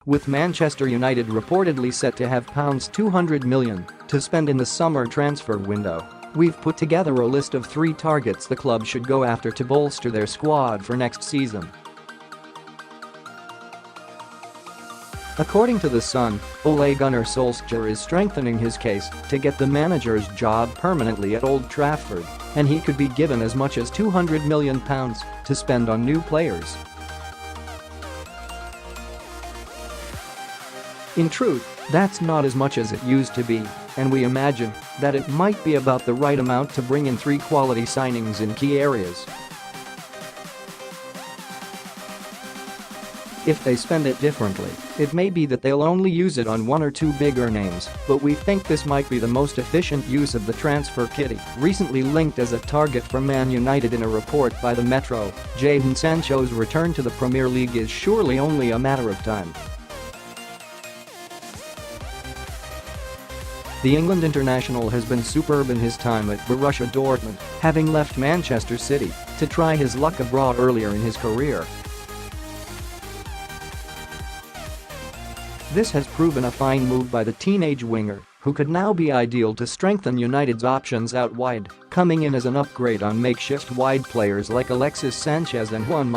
with Manchester United reportedly set to have £200 million to spend in the summer transfer window. We've put together a list of 3 targets the club should go after to bolster their squad for next season. According to The Sun, Ole Gunnar Solskjaer is strengthening his case to get the manager's job permanently at Old Trafford, and he could be given as much as £200 million to spend on new players. In truth, that's not as much as it used to be, and we imagine that it might be about the right amount to bring in 3 quality signings in key areas. If they spend it differently, it may be that they'll only use it on 1 or 2 bigger names, but we think this might be the most efficient use of the transfer kitty. Recently linked as a target for Man United in a report by the Metro, Jadon Sancho's return to the Premier League is surely only a matter of time. The England international has been superb in his time at Borussia Dortmund, having left Manchester City to try his luck abroad earlier in his career. This has proven a fine move by the teenage winger, who could now be ideal to strengthen United's options out wide, coming in as an upgrade on makeshift wide players like Alexis, Sanchez and Juan.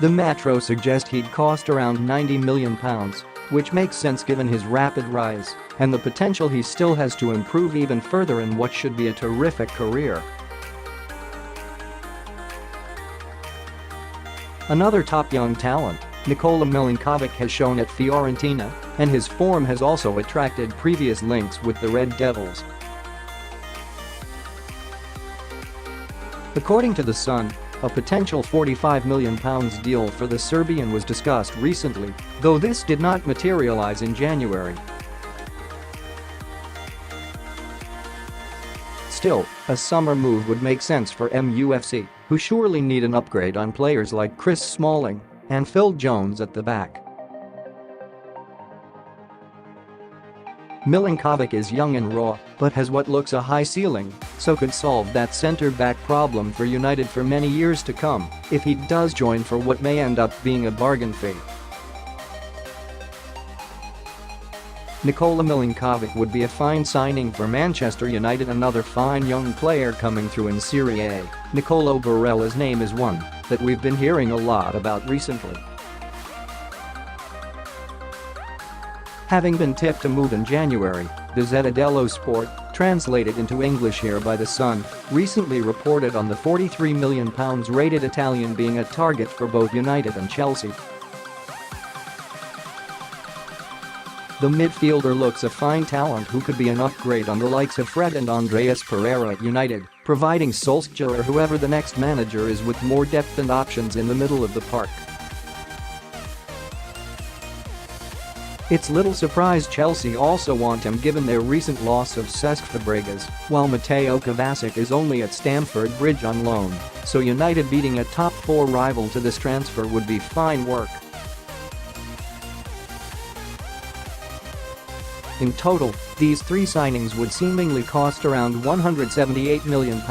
The Metro suggest he'd cost around £90 million, which makes sense given his rapid rise and the potential he still has to improve even further in what should be a terrific career. Another top young talent, Nikola Milenkovic, has shown at Fiorentina, and his form has also attracted previous links with the Red Devils. According to The Sun, a potential £45 million deal for the Serbian was discussed recently, though this did not materialise in January. Still, a summer move would make sense for MUFC, who surely need an upgrade on players like Chris Smalling and Phil Jones at the back. Milenkovic is young and raw, but has what looks a high ceiling, so could solve that centre-back problem for United for many years to come if he does join for what may end up being a bargain fee. Nikola Milenkovic would be a fine signing for Manchester United. Another fine young player coming through in Serie A, Nicolo Barella's name is one that we've been hearing a lot about recently. Having been tipped to move in January, Gazzetta dello Sport, translated into English here by The Sun, recently reported on the £43 million rated Italian being a target for both United and Chelsea. The midfielder looks a fine talent who could be an upgrade on the likes of Fred and Andreas Pereira at United, providing Solskjaer or whoever the next manager is with more depth and options in the middle of the park. It's little surprise Chelsea also want him given their recent loss of Cesc Fabregas, while Mateo Kovacic is only at Stamford Bridge on loan, so United beating a top 4 rival to this transfer would be fine work. In total, these 3 signings would seemingly cost around £178 million,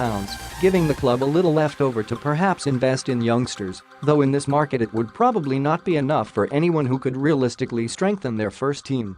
giving the club a little left over to perhaps invest in youngsters, though in this market it would probably not be enough for anyone who could realistically strengthen their first team.